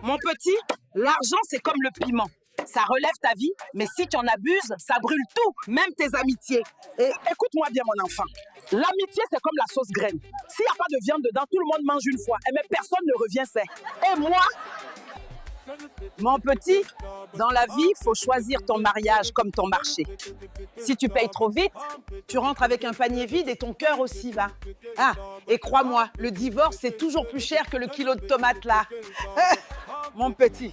Mon petit, l'argent, c'est comme le piment. Ça relève ta vie, mais si tu en abuses, ça brûle tout, même tes amitiés. Et écoute-moi bien, mon enfant. L'amitié, c'est comme la sauce graine. S'il n'y a pas de viande dedans, tout le monde mange une fois. Mais personne ne revient sait. Et moi, mon petit, dans la vie, il faut choisir ton mariage comme ton marché. Si tu payes trop vite, tu rentres avec un panier vide et ton cœur aussi va. Ah, et crois-moi, le divorce, c'est toujours plus cher que le kilo de tomates là. Mon petit,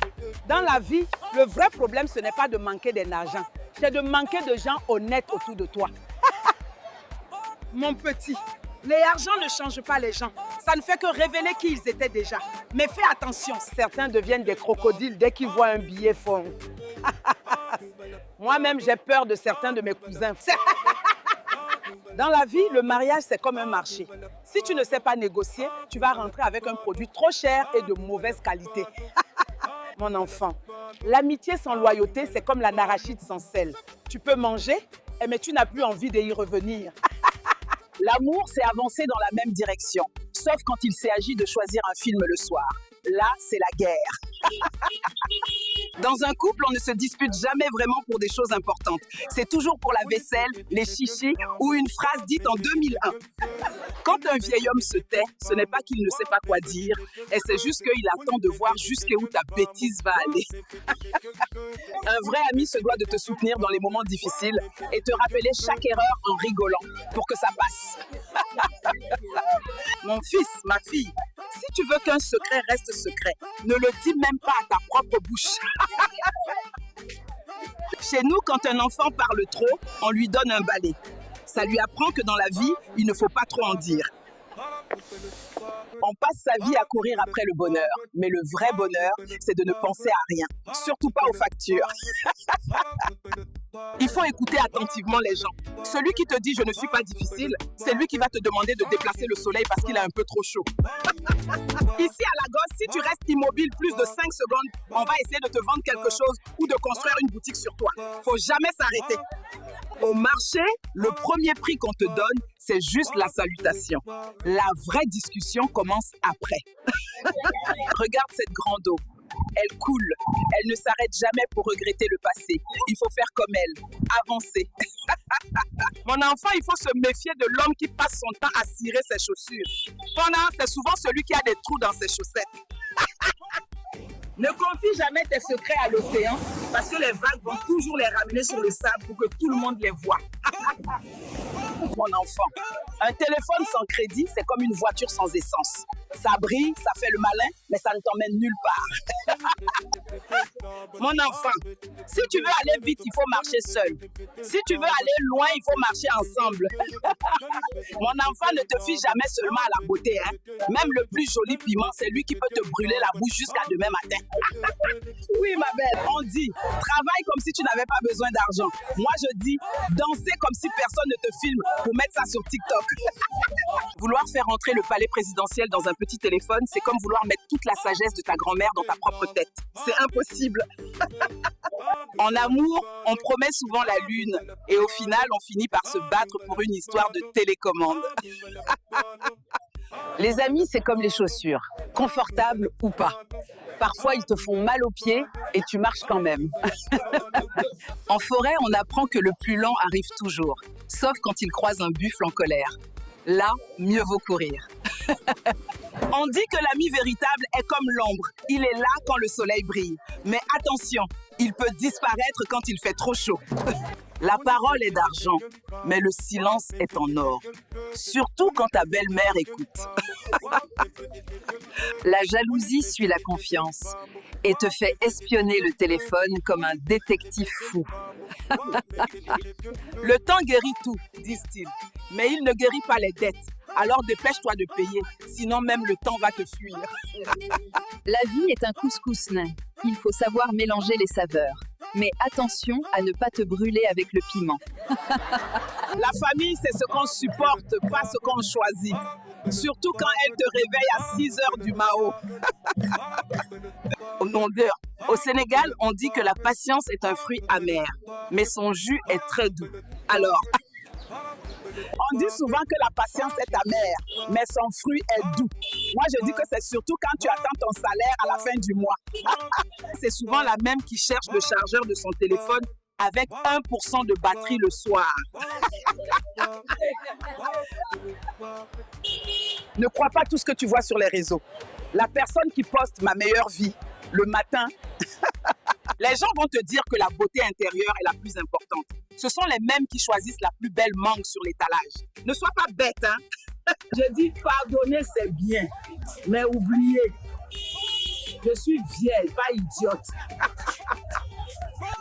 dans la vie, le vrai problème, ce n'est pas de manquer d'argent, c'est de manquer de gens honnêtes autour de toi. Mon petit, les argents ne changent pas les gens. Ça ne fait que révéler qui ils étaient déjà. Mais fais attention, certains deviennent des crocodiles dès qu'ils voient un billet fond. Moi-même, j'ai peur de certains de mes cousins. Dans la vie, le mariage, c'est comme un marché. Si tu ne sais pas négocier, tu vas rentrer avec un produit trop cher et de mauvaise qualité. Mon enfant, l'amitié sans loyauté, c'est comme la narachide sans sel. Tu peux manger, mais tu n'as plus envie d'y revenir. L'amour, c'est avancer dans la même direction, sauf quand il s'agit de choisir un film le soir. Là, c'est la guerre. Dans un couple, on ne se dispute jamais vraiment pour des choses importantes. C'est toujours pour la vaisselle, les chichis ou une phrase dite en 2001. Quand un vieil homme se tait, ce n'est pas qu'il ne sait pas quoi dire, et c'est juste qu'il attend de voir jusqu'où ta bêtise va aller. Un vrai ami se doit de te soutenir dans les moments difficiles et te rappeler chaque erreur en rigolant pour que ça passe. Mon fils, ma fille, si tu veux qu'un secret reste secret, ne le dis même pas à ta propre bouche. Chez nous, quand un enfant parle trop, on lui donne un balai. Ça lui apprend que dans la vie, il ne faut pas trop en dire. On passe sa vie à courir après le bonheur, mais le vrai bonheur, c'est de ne penser à rien, surtout pas aux factures. Il faut écouter attentivement les gens. Celui qui te dit « je ne suis pas difficile », c'est lui qui va te demander de déplacer le soleil parce qu'il a un peu trop chaud. Ici à Lagos, si tu restes immobile plus de 5 secondes, on va essayer de te vendre quelque chose ou de construire une boutique sur toi. Faut jamais s'arrêter. Au marché, le premier prix qu'on te donne, c'est juste la salutation. La vraie discussion commence après. Regarde cette grande eau. Elle coule. Elle ne s'arrête jamais pour regretter le passé. Il faut faire comme elle. Avancer. Mon enfant, il faut se méfier de l'homme qui passe son temps à cirer ses chaussures. Pendant, c'est souvent celui qui a des trous dans ses chaussettes. Ne confie jamais tes secrets à l'océan parce que les vagues vont toujours les ramener sur le sable pour que tout le monde les voit. Mon enfant, un téléphone sans crédit, c'est comme une voiture sans essence. Ça brille, ça fait le malin, mais ça ne t'emmène nulle part. Mon enfant, si tu veux aller vite, il faut marcher seul. Si tu veux aller loin, il faut marcher ensemble. Mon enfant, ne te fie jamais seulement à la beauté. Hein? Même le plus joli piment, c'est lui qui peut te brûler la bouche jusqu'à demain matin. Oui, ma belle, on dit, travaille comme si tu n'avais pas besoin d'argent. Moi, je dis, danser comme si personne ne te filme pour mettre ça sur TikTok. Vouloir faire entrer le palais présidentiel dans un petit téléphone, c'est comme vouloir mettre toute la sagesse de ta grand-mère dans ta propre tête. C'est impossible. En amour, on promet souvent la lune et au final, on finit par se battre pour une histoire de télécommande. Les amis, c'est comme les chaussures, confortables ou pas. Parfois, ils te font mal aux pieds et tu marches quand même. En forêt, on apprend que le plus lent arrive toujours, sauf quand il croise un buffle en colère. Là, mieux vaut courir. On dit que l'ami véritable est comme l'ombre. Il est là quand le soleil brille. Mais attention, il peut disparaître quand il fait trop chaud. La parole est d'argent, mais le silence est en or. Surtout quand ta belle-mère écoute. La jalousie suit la confiance et te fait espionner le téléphone comme un détective fou. Le temps guérit tout, disent-ils, mais il ne guérit pas les dettes. Alors dépêche-toi de payer, sinon même le temps va te fuir. La vie est un couscous nain. Il faut savoir mélanger les saveurs. Mais attention à ne pas te brûler avec le piment. La famille, c'est ce qu'on supporte, pas ce qu'on choisit. Surtout quand elle te réveille à 6 heures du Mao. Au Sénégal, on dit que la patience est un fruit amer, mais son jus est très doux. Alors, On dit souvent que la patience est amère, mais son fruit est doux. Moi, je dis que c'est surtout quand tu attends ton salaire à la fin du mois. C'est souvent la même qui cherche le chargeur de son téléphone avec 1% de batterie le soir. Ne crois pas tout ce que tu vois sur les réseaux. La personne qui poste ma meilleure vie le matin, les gens vont te dire que la beauté intérieure est la plus importante. Ce sont les mêmes qui choisissent la plus belle mangue sur l'étalage. Ne sois pas bête, hein? Je dis pardonner, c'est bien, mais oubliez, je suis vieille, pas idiote.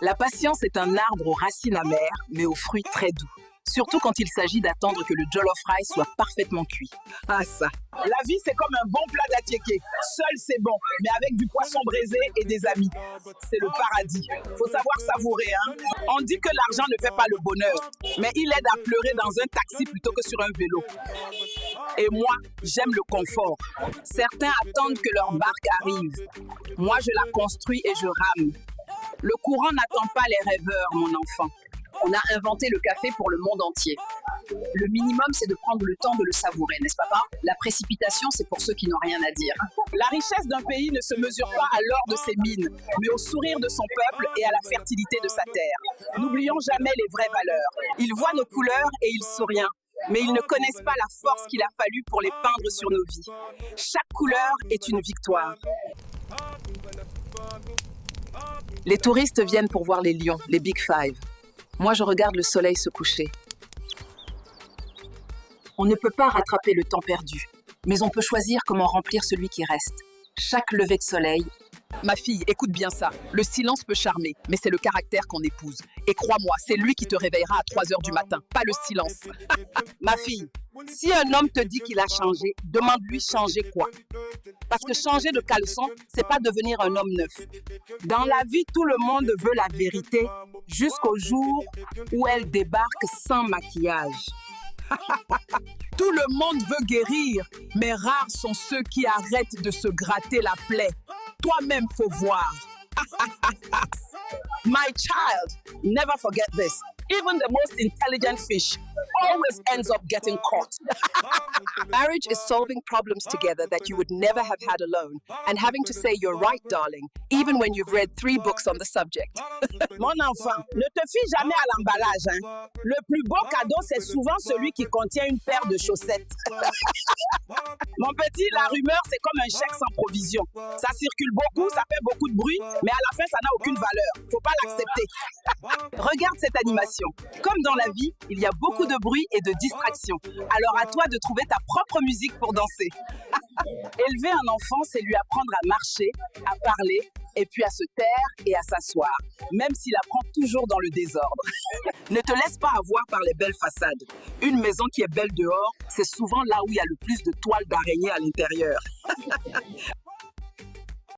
La patience est un arbre aux racines amères, mais aux fruits très doux. Surtout quand il s'agit d'attendre que le jollof rice soit parfaitement cuit. Ah ça. La vie, c'est comme un bon plat d'attiéké. Seul, c'est bon, mais avec du poisson braisé et des amis. C'est le paradis. Faut savoir savourer, hein. On dit que l'argent ne fait pas le bonheur, mais il aide à pleurer dans un taxi plutôt que sur un vélo. Et moi, j'aime le confort. Certains attendent que leur barque arrive. Moi, je la construis et je rame. Le courant n'attend pas les rêveurs, mon enfant. On a inventé le café pour le monde entier. Le minimum, c'est de prendre le temps de le savourer, n'est-ce pas? La précipitation, c'est pour ceux qui n'ont rien à dire. La richesse d'un pays ne se mesure pas à l'or de ses mines, mais au sourire de son peuple et à la fertilité de sa terre. N'oublions jamais les vraies valeurs. Ils voient nos couleurs et ils sourient, mais ils ne connaissent pas la force qu'il a fallu pour les peindre sur nos vies. Chaque couleur est une victoire. Les touristes viennent pour voir les lions, les Big Five. Moi, je regarde le soleil se coucher. On ne peut pas rattraper le temps perdu, mais on peut choisir comment remplir celui qui reste. Chaque lever de soleil. Ma fille, écoute bien ça. Le silence peut charmer, mais c'est le caractère qu'on épouse. Et crois-moi, c'est lui qui te réveillera à 3 heures du matin, pas le silence. Ma fille, si un homme te dit qu'il a changé, demande-lui changer quoi? Parce que changer de caleçon, c'est pas devenir un homme neuf. Dans la vie, tout le monde veut la vérité jusqu'au jour où elle débarque sans maquillage. Tout le monde veut guérir, mais rares sont ceux qui arrêtent de se gratter la plaie. Toi-même, faut voir. My child, never forget this. Even the most intelligent fish always ends up getting caught. Marriage is solving problems together that you would never have had alone, and having to say you're right, darling, even when you've read 3 books on the subject. Mon enfant, ne te fie jamais à l'emballage, hein. Le plus beau cadeau, c'est souvent celui qui contient une paire de chaussettes. Mon petit, la rumeur, c'est comme un chèque sans provision. Ça circule beaucoup, ça fait beaucoup de bruit, mais à la fin, ça n'a aucune valeur. Faut pas l'accepter. Regarde cette animation. Comme dans la vie, il y a beaucoup de bruit et de distraction. Alors à toi de trouver ta propre musique pour danser. Élever un enfant, c'est lui apprendre à marcher, à parler, et puis à se taire et à s'asseoir, même s'il apprend toujours dans le désordre. Ne te laisse pas avoir par les belles façades. Une maison qui est belle dehors, c'est souvent là où il y a le plus de toiles d'araignée à l'intérieur.